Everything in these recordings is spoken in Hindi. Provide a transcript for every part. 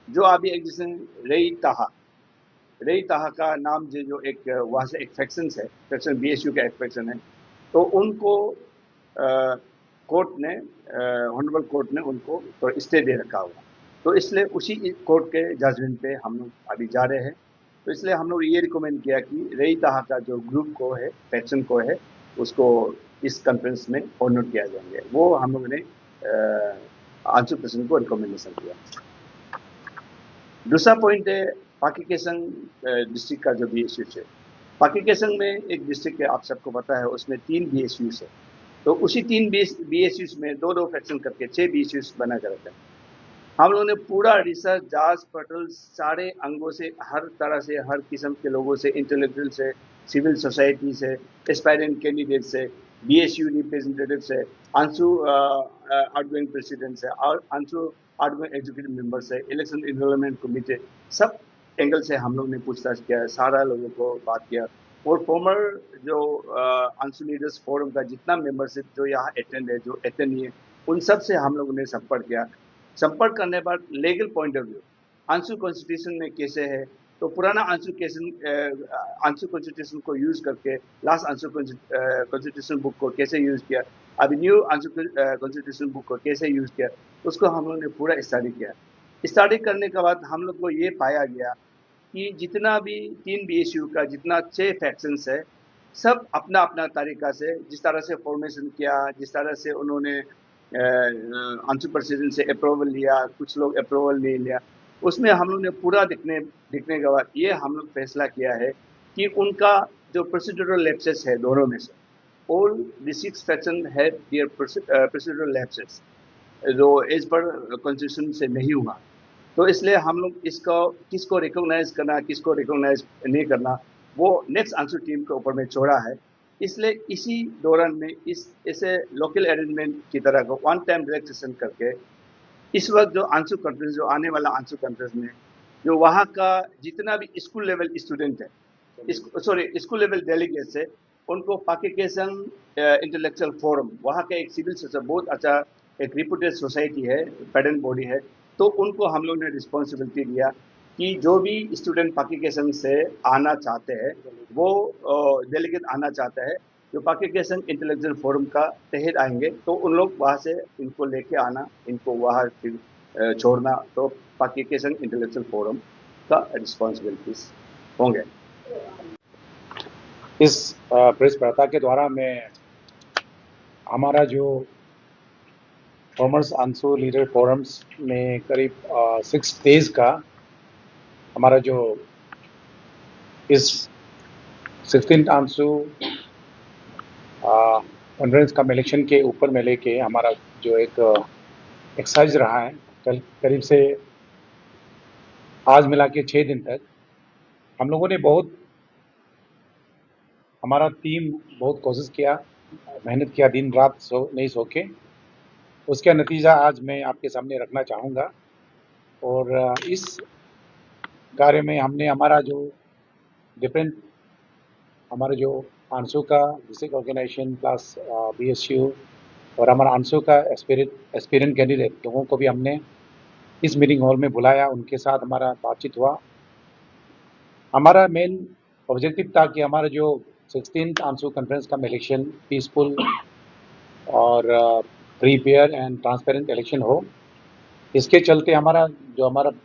जो अभी एक जिसने रई ताहा का नाम जो एक वहाँ से एक फैक्शन है, फैक्शन बीएसयू का एक फैक्शन है, तो उनको कोर्ट ने ऑनरेबल कोर्ट ने उनको तो स्टे दे रखा हुआ। तो इसलिए उसी कोर्ट के जजमेंट पे हम लोग अभी जा रहे हैं। तो इसलिए हम लोग ये रिकमेंड किया कि रई ताहा का जो ग्रुप को है, फैक्शन को है, उसको इस कॉन्फ्रेंस में ऑनर किया जाएंगे। वो हम लोगों ने आंसू प्रसन्न को रिकमेंडेशन किया। दूसरा पॉइंट है पाकी केसंग डिस्ट्रिक्ट का जो बीएसयू है। पाकी केसंग में एक डिस्ट्रिक्ट है, आप सबको पता है, उसमें 3 बीएसयू है। तो उसी 3 बीएसयू में दो दो फैक्शन करके 6 बीएसयू बना कर रखा है। हम लोगों ने पूरा रिसर्च, जांच पड़ताल सारे अंगों से, हर तरह से, हर किस्म के लोगों से, इंटेलेक्चुअल से, सिविल सोसाइटी से, एस्पायरेंट कैंडिडेट से, बीएसयू रिप्रेजेंटेटिव से, आंसू आउटगोइंग प्रेसिडेंट से और आंसू आउटगोइंग एग्जीक्यूटिव मेंबर से, इलेक्शन इन्वॉल्वमेंट कमिटी, सब एंगल से हम लोग ने पूछताछ किया, सारा लोगों को बात किया। और फॉर्मर जो आंसू लीडर्स फोरम का जितना मेंबरशिप जो यहाँ अटेंड है, जो अटेंड नहीं है, उन सब से हम लोगों ने संपर्क किया। संपर्क करने के बाद लीगल पॉइंट ऑफ व्यू आंसू कॉन्स्टिट्यूशन में कैसे है, तो पुराना आंसू कॉन्स्टिट्यूशन को यूज करके लास्ट आंसू कॉन्स्टिट्यूशन बुक को कैसे यूज किया, अभी न्यू आंसू कॉन्स्टिट्यूशन बुक को कैसे यूज किया, उसको हम लोगों ने पूरा स्टडी किया। स्टडी करने के बाद हम लोग को ये पाया गया कि जितना भी 3 बीएसयू का जितना 6 फैक्शंस है, सब अपना अपना तरीका से जिस तरह से फॉर्मेशन किया, जिस तरह से उन्होंने आंसू प्रेसिडेंट से अप्रूवल लिया, कुछ लोग अप्रूवल नहीं लिया, उसमें हम लोग ने पूरा दिखने के बाद ये हम लोग फैसला किया है कि उनका जो प्रोसीड्यूरल लैप्सेस है दोनों में से, ऑल द 6 फैक्शन है देयर प्रोसीड्यूरल लैप्सेस जो एज पर कॉन्स्टिट्यूशन से नहीं हुआ। तो इसलिए हम लोग इसको किसको रिकॉग्नाइज करना, किसको रिकॉग्नाइज नहीं करना, वो नेक्स्ट आंसू टीम के ऊपर में छोड़ा है। इसलिए इसी दौरान में इसे लोकल अरेंजमेंट की तरह को वन टाइम रिलैक्सेशन करके इस वक्त जो आंसू कॉन्फ्रेंस, जो आने वाला आंसू कॉन्फ्रेंस में जो वहाँ का जितना भी स्कूल लेवल स्टूडेंट है, स्कूल लेवल डेलीगेट्स है, उनको पाकी केसंग इंटेलेक्चुअल फोरम, वहाँ का एक सिविल सोसाइटी बहुत अच्छा एक रिप्यूटेड सोसाइटी है, पेडेंट बॉडी है, तो उनको हम लोग ने रिस्पॉन्सिबिलिटी दिया कि जो भी स्टूडेंट पाकी केसंग से आना चाहते हैं, वो डेलीगेट आना चाहते हैं, जो पाकी केसंग इंटेलेक्चुअल फोरम का तहत आएंगे, तो उन लोग वहाँ से इनको लेके आना, इनको वहाँ फिर छोड़ना, तो पाकी केसंग इंटेलेक्चुअल फोरम का रिस्पॉन्सिबिलिटीज होंगे। इस प्रेस वार्ता के द्वारा मैं हमारा जो फॉर्मर्स आंसू लीडर फोरम्स में करीब 6 डेज का हमारा जो इस 16th आंसू कॉन्फ्रेंस का इलेक्शन के ऊपर में लेके हमारा जो एक एक्सरसाइज रहा है, कल करीब से आज मिला के 6 दिन तक हम लोगों ने हमारा टीम बहुत कोशिश किया, मेहनत किया, दिन रात नहीं सो के। उसका नतीजा आज मैं आपके सामने रखना चाहूँगा। और इस कार्य में हमने हमारा जो डिफरेंट हमारे जो आंसू का डिस्ट्रिक्ट ऑर्गेनाइजेशन प्लस बीएसयू और हमारा आंसू का एस्पिरेंट कैंडिडेट लोगों को भी हमने इस मीटिंग हॉल में बुलाया, उनके साथ हमारा बातचीत हुआ। हमारा मेन ऑब्जेक्टिव था कि हमारा जो 16th आंसू कॉन्फ्रेंस का इलेक्शन पीसफुल और free fair and transparent election हो। इसके चलते हमारा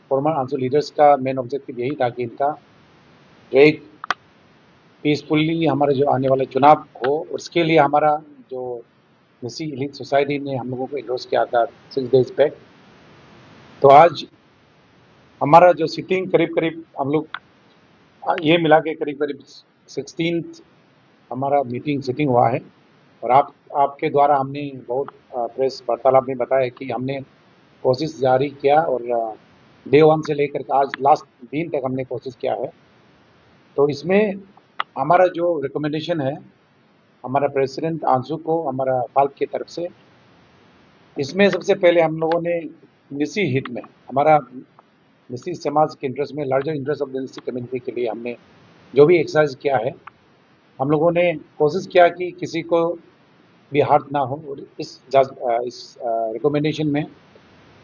फॉर्मर आंसू लीडर्स का मेन ऑब्जेक्टिव यही था कि इनका जो एक पीसफुली हमारा जो आने वाला चुनाव हो, उसके लिए हमारा जो मिसी एलीट सोसाइटी ने हम लोगों को इंडोर्स किया था 6 डेज बैक। तो आज हमारा जो सिटिंग करीब हम लोग ये मिला के करीब 16th हमारा सिटिंग हुआ है। और आपके द्वारा हमने बहुत प्रेस वार्तालाप में बताया कि हमने कोशिश जारी किया और डे 1 से लेकर आज लास्ट दिन तक हमने कोशिश किया है। तो इसमें हमारा जो रिकमेंडेशन है हमारा प्रेसिडेंट आंसू को हमारा फाल्क की तरफ से, इसमें सबसे पहले हम लोगों ने मिसी हित में हमारा मिसी समाज के इंटरेस्ट में, लार्जर इंटरेस्ट ऑफ द मिसी कम्युनिटी के लिए हमने जो भी एक्सरसाइज किया है, हम लोगों ने कोशिश किया कि किसी को भी हार्ट ना हो। और इस रिकमेंडेशन में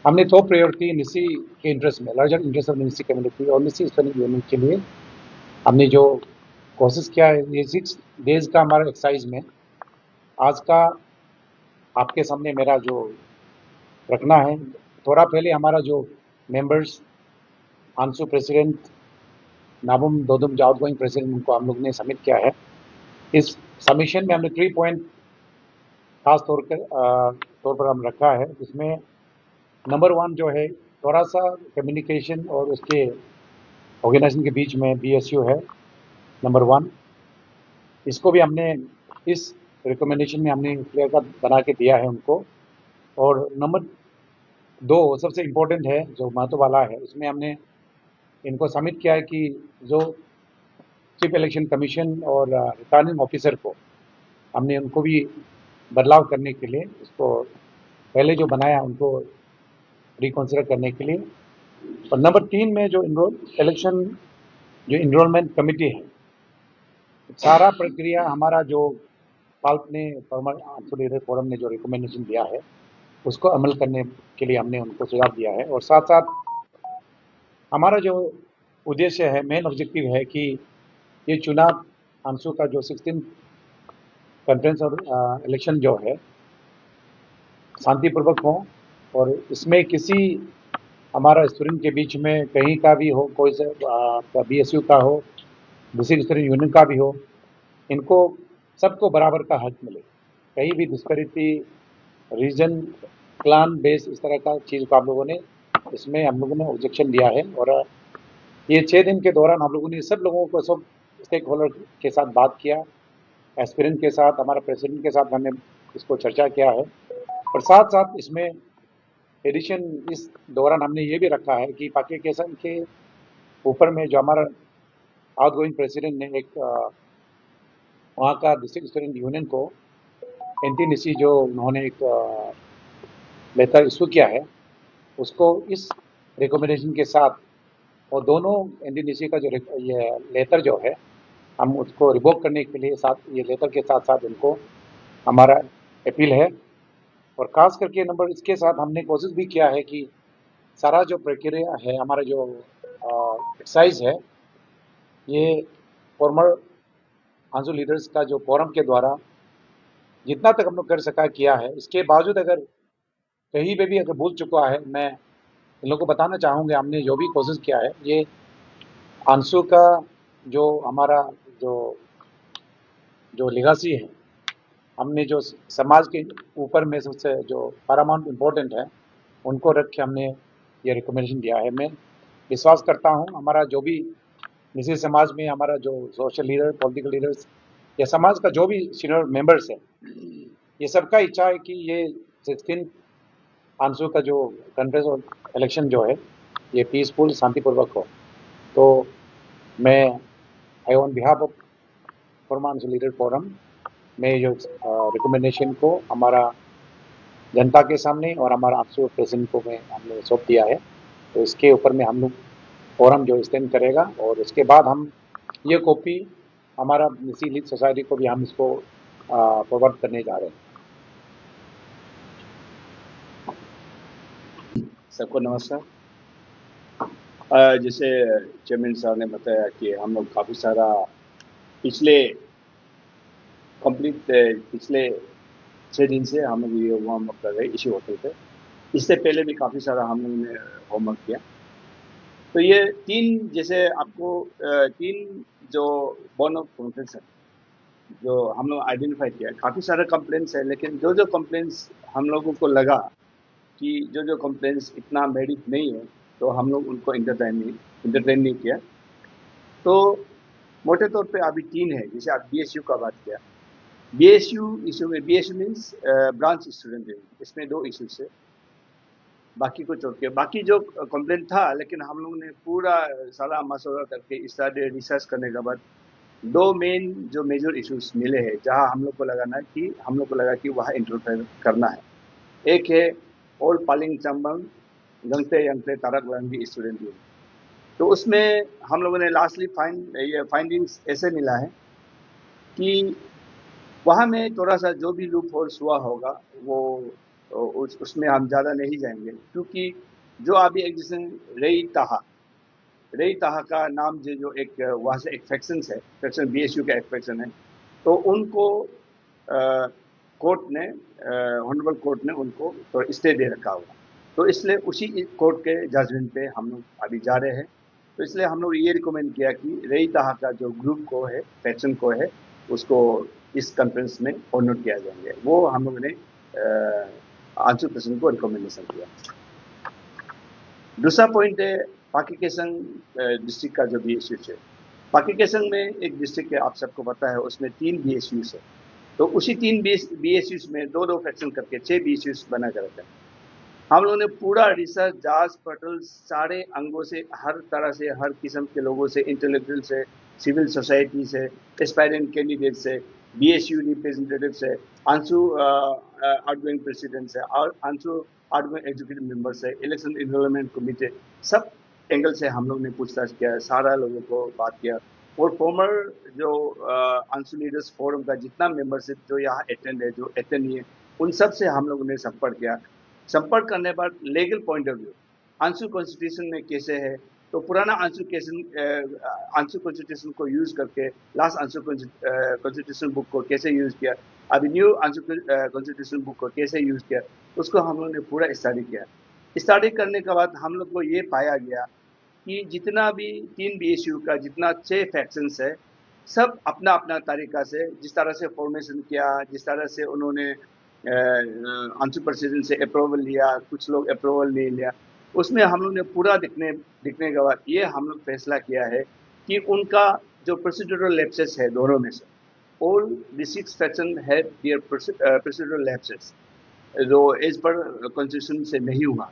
हमने टॉप प्रायोरिटी निसी के इंटरेस्ट में, लार्जर इंटरेस्ट ऑफ निसी कम्युनिटी और निसी स्टूडेंट यूनियन के लिए हमने जो कोशिश किया है, ये 6 डेज का हमारा एक्सरसाइज में आज का आपके सामने मेरा जो रखना है, थोड़ा पहले हमारा जो मेंबर्स आंसू प्रेसिडेंट, नाबुम दोदुम जो आउटगोइंग प्रेसिडेंट, उनको हम लोग ने सबमिट किया है। इस सबमिशन में हमने 3 पॉइंट खास तौर पर हम रखा है, जिसमें नंबर 1 जो है थोड़ा सा कम्युनिकेशन और उसके ऑर्गेनाइजेशन के बीच में बीएसयू है नंबर 1। इसको भी हमने इस रिकमेंडेशन में हमने क्लियर कट बना के दिया है उनको। और नंबर 2 सबसे इम्पोर्टेंट है, जो महत्व वाला है, उसमें हमने इनको सबमिट किया है कि जो चीफ इलेक्शन कमीशन और रिटर्निंग ऑफिसर को हमने उनको भी बदलाव करने के लिए, उसको पहले जो बनाया उनको रिकॉन्सिडर करने के लिए। और नंबर 3 में जो इलेक्शन जो इनरोलमेंट कमेटी है, सारा प्रक्रिया हमारा जो पाल्प ने फॉर्मर आंसू लीडर फोरम ने जो रिकमेंडेशन दिया है उसको अमल करने के लिए हमने उनको सुझाव दिया है। और साथ साथ हमारा जो उद्देश्य है, मेन ऑब्जेक्टिव है कि ये चुनाव आंसू का जो 16 कॉन्फ्रेंस और इलेक्शन जो है शांतिपूर्वक हो, और इसमें किसी हमारा स्टूडेंट के बीच में कहीं का भी हो, कोई से बीएसयू का हो, दूसरी स्टूडेंट यूनियन का भी हो, इनको सबको बराबर का हक मिले। कहीं भी डिस्पैरिटी, रीजन, क्लान बेस, इस तरह का चीज़ को आप लोगों ने इसमें हम लोगों ने ऑब्जेक्शन दिया है। और ये 6 दिन के दौरान हम लोगों ने सब लोगों को, सब स्टेक होल्डर के साथ बात किया, एस्पिरेंट के साथ, हमारा प्रेसिडेंट के साथ हमने इसको चर्चा किया है। और साथ साथ इसमें एडिशन इस दौरान हमने ये भी रखा है कि पाकिस्तान के ऊपर में जो हमारा आउटगोइंग प्रेसिडेंट ने एक वहाँ का डिस्ट्रिक्ट स्टूडेंट यूनियन को एंटी निसी जो उन्होंने एक लेटर इशू किया है, उसको इस रिकमेंडेशन के साथ और दोनों एंटी निसी का जो ये लेटर जो है, हम उसको रिवोक करने के लिए साथ ये लेटर के साथ साथ इनको हमारा अपील है। और खास करके नंबर इसके साथ हमने कोशिश भी किया है कि सारा जो प्रक्रिया है, हमारा जो एक्सरसाइज है, ये फॉर्मर आंसू लीडर्स का जो फोरम के द्वारा जितना तक हम लोग कर सका किया है। इसके बावजूद अगर कहीं पे भी अगर भूल चुका है, मैं इन लोगों को बताना चाहूँगा, हमने जो भी कोशिश किया है, ये आंसू का जो हमारा जो जो लिगासी है, हमने जो समाज के ऊपर में सबसे जो पैरामाउंट इम्पोर्टेंट है, उनको रख के हमने ये रिकमेंडेशन दिया है। मैं विश्वास करता हूँ हमारा जो भी निजी समाज में हमारा जो सोशल लीडर, पॉलिटिकल लीडर्स या समाज का जो भी सीनियर मेंबर्स है, ये सबका इच्छा है कि ये 16 आंसू का जो कॉन्फ्रेंस और इलेक्शन जो है ये पीसफुल, शांतिपूर्वक हो। तो मैं आई ऑन बिहाफ ऑफ फॉर्मर आंसू लीडर फोरम में जो रिकमेंडेशन को हमारा जनता के सामने और हमारा आंसू प्रेसिडेंट को मैं हमने सौंप दिया है। तो इसके ऊपर में हम लोग फोरम जो स्टैंड करेगा, और उसके बाद हम ये कॉपी हमारा निसी लीग सोसाइटी को भी हम इसको फॉरवर्ड करने जा रहे हैं। सबको नमस्कार। जैसे चेयरमैन साहब ने बताया कि हम लोग काफ़ी सारा पिछले 6 दिन से हम लोग ये वार्म अप कर रहे इश्यू होते थे। इससे पहले भी काफ़ी सारा हम लोगों ने होमवर्क किया। तो ये 3 जैसे आपको 3 जो बोर्न ऑफ कॉन्फ्रेंस है जो हम लोग आइडेंटिफाई किया, काफ़ी सारे कंप्लेंट्स है, लेकिन जो कंप्लेंट्स हम लोगों को लगा कि जो कंप्लेंट्स इतना मेरिट नहीं है, तो हम लोग उनको इंटरटेन नहीं किया। तो मोटे तौर पे अभी 3 है। जैसे आप बीएसयू का बात किया, बीएसयू इशू में, BSU means branch student union, इसमें 2 इश्यूज है। बाकी को छोड़ के बाकी जो कंप्लेंट था, लेकिन हम लोगों ने पूरा सारा मशवरा करके इस तरह रिसर्च करने के बाद 2 मेन जो मेजर इश्यूज मिले हैं, जहां हम लोग को लगा कि वहाँ इंटरफेयर करना है। एक है ओल्ड पालिंग चंबंग गंगते यंगते तारक लंगी स्टूडेंट यूनियन। तो उसमें हम लोगों ने लास्टली फाइंडिंग्स ऐसे मिला है कि वहाँ में थोड़ा सा जो भी लूप होल्स हुआ होगा, वो उसमें हम ज़्यादा नहीं जाएंगे, क्योंकि जो अभी एग्जिस्टिंग रई ताहा का नाम जो एक वहाँ से एक फैक्शन बीएसयू का एक फैक्शन है, तो उनको कोर्ट ने ऑनरेबल कोर्ट ने उनको तो स्टे दे रखा हुआ, तो इसलिए उसी कोर्ट के जजमेंट पे हम लोग अभी जा रहे हैं। तो इसलिए हम लोग ये रिकमेंड किया कि रई ताहा का जो ग्रुप को है, फैक्शन को है, उसको इस कॉन्फ्रेंस में ऑनर किया जाएंगे। वो हम लोगों ने आंसू प्रसन्न को रिकमेंडेशन किया। दूसरा पॉइंट है पाकी केसंग डिस्ट्रिक्ट का जो बीएसयूज है। पाकी केसंग में एक डिस्ट्रिक्ट है, आप सबको पता है, उसमें 3 बीएसयूज है। तो उसी 3 बीएसयूज में दो दो फैक्शन करके 6 बीएसयूज बना कर रखा है। हम लोगों ने पूरा रिसर्च, जांच पड़ताल सारे अंगों से, हर तरह से, हर किस्म के लोगों से, इंटेलेक्चुअल से, सिविल सोसाइटी से, एस्पायरेंट कैंडिडेट से, बीएसयू रिप्रेजेंटेटिव से, आंसू आउटगोइंग प्रेसिडेंट से और आंसू आउटगोइंग एग्जीक्यूटिव मेंबर से, इलेक्शन इन्वॉल्वमेंट कमिटी, सब एंगल से हम लोग ने पूछताछ किया, सारा लोगों को बात किया। और फॉर्मर जो आंसू लीडर्स फोरम का जितना मेंबरशिप जो यहाँ अटेंड है, जो अटेंड नहीं है, उन सब से हम लोगों ने संपर्क किया। संपर्क करने के बाद लीगल पॉइंट ऑफ व्यू आंसू कॉन्स्टिट्यूशन में कैसे है, तो पुराना आंसू कॉन्स्टिट्यूशन को यूज करके लास्ट आंसू कॉन्स्टिट्यूशन बुक को कैसे यूज किया, अभी न्यू आंसू कॉन्स्टिट्यूशन बुक को कैसे यूज किया, उसको हम लोग ने पूरा स्टडी किया। स्टडी करने के बाद हम लोग को ये पाया गया कि जितना भी 3 बीएसयू का जितना 6 फैक्शंस है, सब अपना अपना तरीका से, जिस तरह से फॉर्मेशन किया, जिस तरह से उन्होंने आंसू प्रेसिडेंट से अप्रूवल लिया, कुछ लोग अप्रूवल नहीं लिया, उसमें हम लोग ने पूरा दिखने के बाद ये हम लोग फैसला किया है कि उनका जो प्रोसीड्यूरल लैप्सेस है दोनों में से, all the 6 faction have their procedural lapses जो एज पर कॉन्स्टिट्यूशन से नहीं हुआ।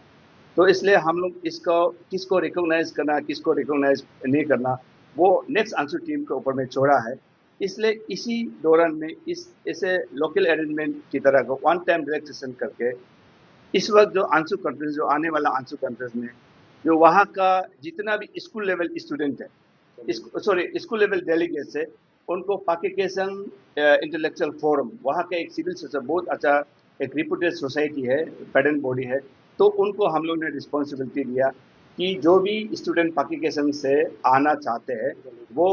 तो इसलिए हम लोग इसको किसको रिकॉग्नाइज करना, किसको रिकॉग्नाइज नहीं करना, वो नेक्स्ट आंसू टीम के ऊपर में छोड़ा है। इसलिए इसी दौरान में इसे लोकल अरेंजमेंट की तरह को वन टाइम रिलैक्सेशन करके इस वक्त जो आंसू कॉन्फ्रेंस, जो आने वाला आंसू कॉन्फ्रेंस में जो वहाँ का जितना भी स्कूल लेवल स्टूडेंट है, स्कूल लेवल डेलीगेट्स है, उनको पाकी केसंग इंटेलेक्चुअल फोरम, वहाँ का एक सिविल सोसाइटी, बहुत अच्छा एक रिप्यूटेड सोसाइटी है, पेडेंट बॉडी है, तो उनको हम लोग ने रिस्पॉन्सिबिलिटी दिया कि जो भी स्टूडेंट पाकी केसंग से आना चाहते हैं, वो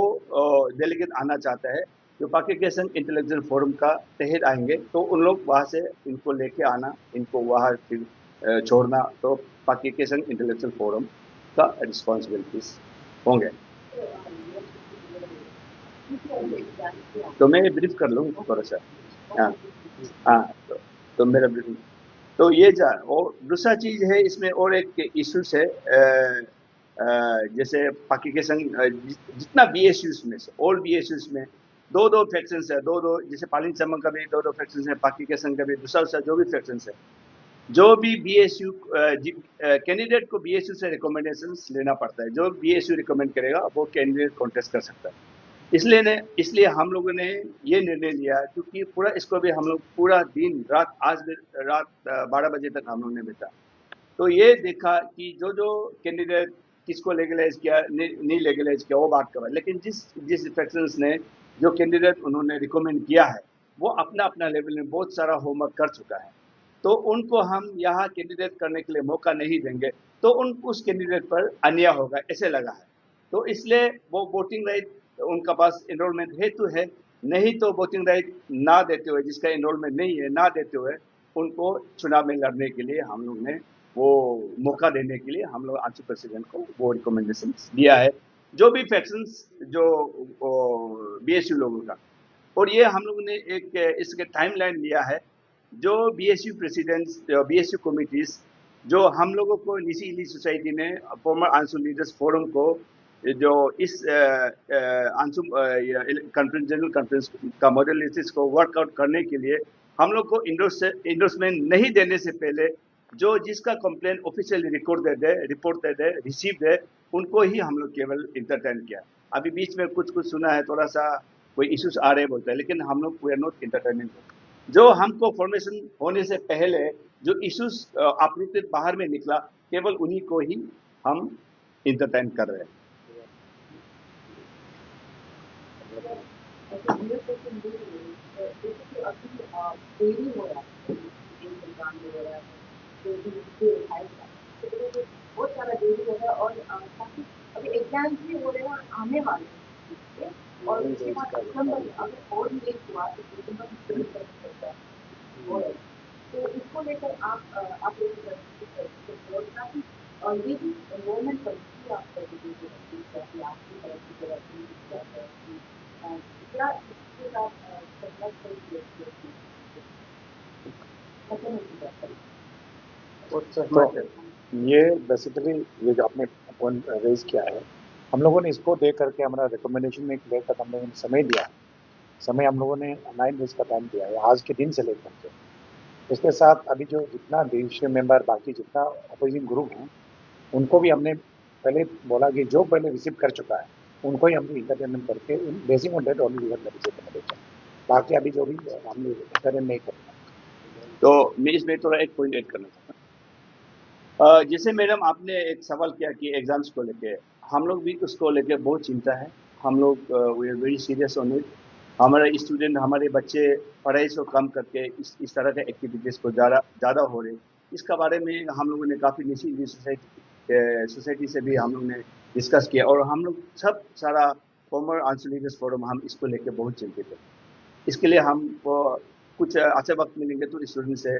डेलीगेट आना चाहते हैं, जो पाकी केसंग इंटेलेक्चुअल फोरम का तहत आएंगे, तो उन लोग वहाँ से इनको लेके आना, इनको वहाँ फिर छोड़ना, तो पाकी केसंग इंटेलेक्चुअल फोरम का रिस्पॉन्सिबिलिटीज होंगे। तो मैं ब्रीफ कर लूँ थोड़ा सा। हाँ हाँ, तो मेरा ब्रीफ तो ये जा। और दूसरा चीज है इसमें, और एक इश्यूज है, जैसे पाकी के संग जितना बीएसयूज में से, ऑल बीएसयूज में दो दो फैक्शंस है, दो दो, जैसे पालिन चमन का भी दो दो फैक्शंस है, पाकी के संग का भी दूसरा जो भी फैक्शंस है, जो भी बीएसयू कैंडिडेट को बीएसयू से रिकमेंडेशन लेना पड़ता है, जो बीएसयू रिकमेंड करेगा वो कैंडिडेट कॉन्टेस्ट कर सकता है। इसलिए हम लोगों ने ये निर्णय लिया, क्योंकि पूरा इसको भी हम लोग पूरा दिन रात, आज रात 12 बजे तक हम लोग ने बैठा, तो ये देखा कि जो जो कैंडिडेट किसको लेगलाइज किया, नहीं लेगलाइज किया, वो बात कर, लेकिन जिस फैक्शंस ने जो कैंडिडेट उन्होंने रिकमेंड किया है, वो अपना अपना लेवल में बहुत सारा होमवर्क कर चुका है, तो उनको हम यहाँ कैंडिडेट करने के लिए मौका नहीं देंगे, तो उस कैंडिडेट पर अन्याय होगा, ऐसे लगा है। तो इसलिए वो वोटिंग राइट उनका पास एनरोलमेंट हेतु है, नहीं तो वोटिंग राइट ना देते हुए, जिसका एनरोलमेंट नहीं है, ना देते हुए उनको चुनाव में लड़ने के लिए हम लोग ने वो मौका देने के लिए हम लोग आंसू प्रेसिडेंट को वो रिकमेंडेशन दिया है, जो भी फैक्शंस जो बीएसयू लोगों का। और ये हम लोगों ने एक इसके टाइमलाइन लिया है, जो बीएसयू प्रेसिडेंट्स, बीएसयू कमिटीज, जो हम लोगों को निशी इली सोसाइटी ने फॉर्मर आंसू लीडर्स फोरम को जो इस आंसू कॉन्फ्रेंस, जनरल कॉन्फ्रेंस का मॉडलिटीज को वर्कआउट करने के लिए हम लोग को इंडोर्समेंट नहीं देने से पहले जो जिसका कंप्लेन ऑफिशियली रिपोर्ट दे दे, रिसीव है, उनको ही हम लोग केवल इंटरटेन किया। अभी बीच में कुछ सुना है, थोड़ा सा कोई इश्यूज आ रहे बोलते हैं, लेकिन हम लोग वी आर नॉट इंटरटेनिंग। जो हमको फॉर्मेशन होने से पहले जो इश्यूज अप्रूटेड बाहर में निकला, केवल उन्हीं को ही हम इंटरटेन कर रहे हैं। एग्जाम हो रहा है तो इसके उठाए तो बहुत सारा देरी होगा और काफी अभी एग्जाम्स भी हो रहे हैं और आने वाले हैं इसके और उसके बाद दिसंबर अगर और लेट हुआ तो दिसंबर में कर सकता है और तो इसको लेकर आप लोगों का और काफी और ये भी गवर्नमेंट पॉलिसी आप कर दीजिए कि आपकी तरफ से क्या इसके साथ संपर्क करेंगे तो ये बेसिकली ये जो आपने पॉइंट रेज किया है, हम लोगों ने इसको देख करके हमारा रिकमेंडेशन में लेकर हम लोगों ने समय दिया। समय हम लोगों ने 9 डेज का टाइम दिया है आज के दिन से लेकर के। उसके साथ अभी जो जितना देश के मेंबर बाकी जितना अपोजिंग ग्रुप हैं उनको भी हमने पहले बोला कि जो पहले रिसीव कर चुका है उनको ही हमने इंटरटेनमेंट करके basing on date only receive. बाकी अभी जो भी हमने इंटरटेन नहीं करना। तो मैं इसमें थोड़ा एक पॉइंट ऐड करना चाहता हूँ। जैसे मैडम आपने एक सवाल किया कि एग्जाम्स को लेके, हम लोग भी उसको लेके बहुत चिंता है। हम लोग we are very serious on it. हमारे स्टूडेंट, हमारे बच्चे पढ़ाई से कम करके इस तरह के एक्टिविटीज़ को ज़्यादा हो रहे, इसका बारे में हम लोगों ने काफ़ी निजी सोसाइटी से भी हम लोग ने डिस्कस किया और हम लोग सब सारा फॉर्मर आंसर लीडर्स फोरम हम इसको लेके बहुत चिंतित है। इसके लिए हम कुछ अच्छा वक्त मिलेंगे तो स्टूडेंट से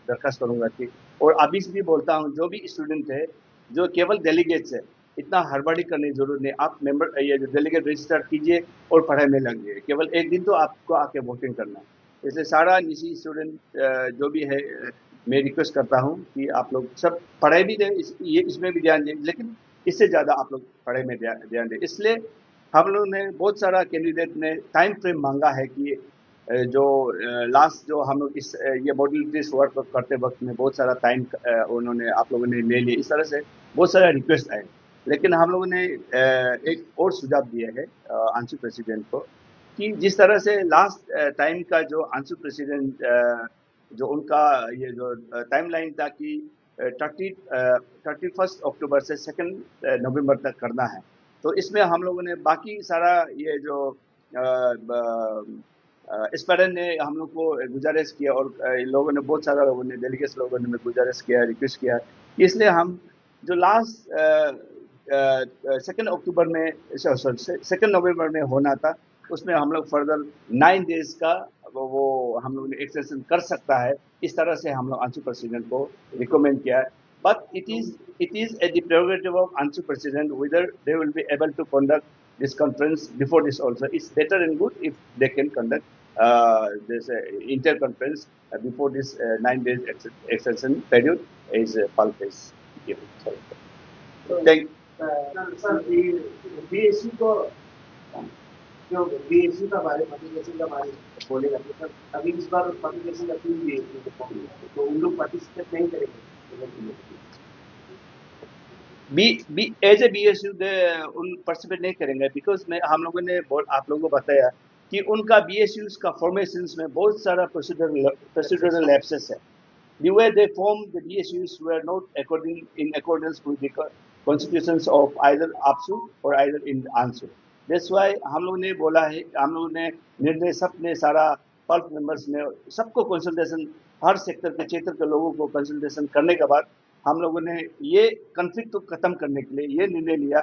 दरख्वास्त करूंगा कि, और अभी से भी बोलता हूं, जो भी स्टूडेंट है जो केवल डेलीगेट्स है, इतना हड़बड़ी करने की जरूरत नहीं। आप मेंबर ये जो डेलीगेट रजिस्टर कीजिए और पढ़ाई में लगिए। केवल एक दिन तो आपको आके वोटिंग करना है। इसलिए सारा निजी स्टूडेंट जो भी है, मैं रिक्वेस्ट करता हूं कि आप लोग सब पढ़ाई भी दें, इसमें भी ध्यान दें, लेकिन इससे ज़्यादा आप लोग पढ़ाई में ध्यान दें। इसलिए हम लोग ने बहुत सारा कैंडिडेट ने टाइम फ्रेम मांगा है कि जो लास्ट जो हम लोग इस ये मॉड्यूलरिटीज वर्क करते वक्त में बहुत सारा टाइम उन्होंने आप लोगों ने ले लिया। इस तरह से बहुत सारा रिक्वेस्ट आए, लेकिन हम लोगों ने एक और सुझाव दिया है आंसू प्रेसिडेंट को कि जिस तरह से लास्ट टाइम का जो आंसू प्रेसिडेंट जो उनका ये जो टाइमलाइन था कि 31 अक्टूबर से 2 नवंबर तक करना है, तो इसमें हम लोगों ने बाकी सारा ये जो एस्पायरेंट ने हम लोग को गुजारिश किया और लोगों ने बहुत सारा लोगों ने डेलीगेट्स लोगों ने गुजारिश किया, रिक्वेस्ट किया, इसलिए हम जो लास्ट 2 अक्टूबर में, सॉरी 2 नवंबर में होना था, उसमें हम लोग फर्दर 9 डेज का वो हम लोग ने एक्सटेंशन कर सकता है। इस तरह से हम लोग आंसू प्रेसिडेंट को रिकमेंड किया है। But it is at the prerogative of ANSU president whether they will be able to conduct this conference before this also. It's better and good if they can conduct this inter-conference before this 9 days extension period is pulp is given. Thank sir BSc को जो बीएससी का बारे पब्लिकेशन का बारे बोलेगा तो सर अभी इस बार पब्लिकेशन का 3 बीएससी को फॉर्म मिला तो उन लोग पार्टिसिपेट नहीं करेंगे एज ए BSU उन पार्टिसिपेट नहीं करेंगे, बिकॉज मैं हम लोगों ने आप लोगों को बताया कि उनका BSUs का फॉर्मेशन में बहुत सारा प्रोसीडरल लैप्सेस है। The way they formed the BSUs were not in accordance with the constitutions of either APSU or either in ANSU. That's why हम लोगों ने बोला है, हम लोगों ने निर्णय सबने सारा पल्प मेंबर्स ने सबको कंसल्टेशन, हर सेक्टर के क्षेत्र के लोगों को कंसल्टेशन करने के बाद हम लोगों ने ये कन्फ्लिक्ट को खत्म करने के लिए ये निर्णय लिया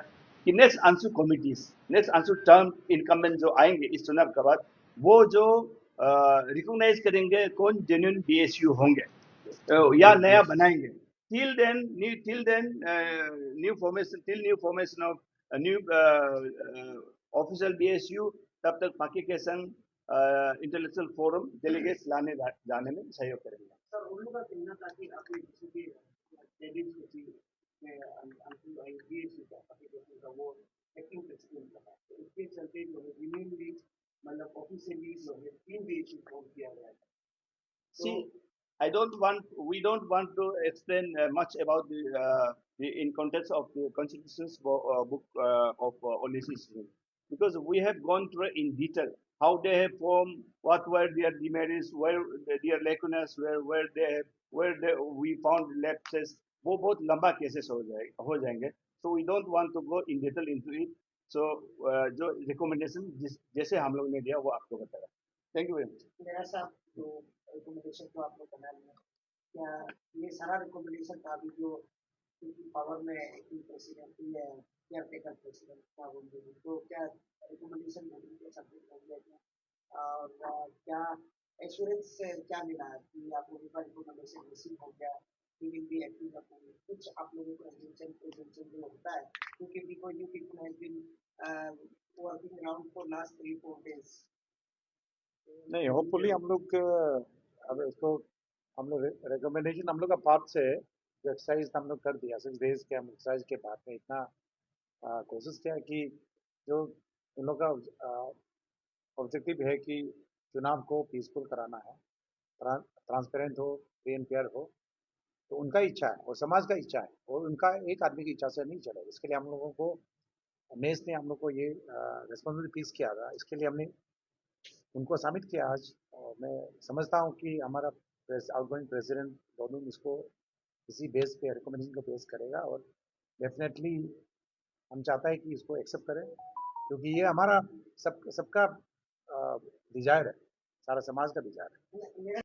कि नेक्स्ट आंसू कमिटीज, नेक्स्ट आंसू टर्म इनकम्बेंट जो आएंगे इस चुनाव के बाद, वो जो रिकॉग्नाइज करेंगे कौन जेन्युइन BSU होंगे या नया बनाएंगे। till then new formation of a new official BSU, तब तक पाकिस्तान इंटेलेक्चुअल फोरम डेलीगेट्स लाने जाने में सहयोग करेंगे। सर उन लोगों का कहना था कि आपने किसी भी डेलीगेट्स को में बीएससी का पाकिस्तान का वो एक्टिंग प्रेसिडेंट था, तो इसके चलते जो है जेन्युइनली मतलब ऑफिशियली जो है 3 बीएससी फॉर्म किया गया था। See, we don't want to explain much about in context of the constitutions book of ONECS, because we have gone through in detail how they have formed, what were their demerits, where their lacunas, where we found lapses. वो बहुत लंबा केसेस हो जाएंगे, so we don't want to go in detail into it. So जो रिकमेंडेशन जैसे हम लोग ने दिया वो आपको बताया। Thank you very much. मेरा साहब तो रिकमेंडेशन तो आपको बना लिया। क्या ये सारा रिकमेंडेशन था अभी जो पावर में एक्टिंग प्रेसिडेंट या केयर टेकर प्रेसिडेंट था तो क्या रिकमेंडेशन सबमिट हो गया क्या और क्या एश्योरेंस से क्या मिला कि आप लोगों का रिकमेंडेशन रिसीव हो गया he will be acting upon कुछ आप लोगों को प्रेजेंटेशन जो होता है क्योंकि because you people have been working around for last 3-4 days नहीं, होपफुली हम लोग अब इसको हम लोग रिकमेंडेशन हम लोग का पार्ट से जो एक्सरसाइज हम लोग कर दिया 6 days के हम एक्सरसाइज के बाद में इतना कोशिश किया कि जो उन लोग का ऑब्जेक्टिव है कि चुनाव को पीसफुल कराना है, ट्रांसपेरेंट हो, फ्री एंड फेयर हो, तो उनका इच्छा है और समाज का इच्छा है और उनका एक आदमी की इच्छा से नहीं चलेगा। इसके लिए हम लोगों को नेस ने हम लोग को ये रिस्पॉन्सिबिलिटी पीस किया था, इसके लिए हमने उनको शामिल किया आज। और मैं समझता हूँ कि हमारा आउटगोइंग प्रेसिडेंट दोनों इसको इसी बेस पे रिकमेंडेशन को बेस करेगा और डेफिनेटली हम चाहता है कि इसको एक्सेप्ट करें क्योंकि ये हमारा सबका डिजायर है, सारा समाज का डिजायर है।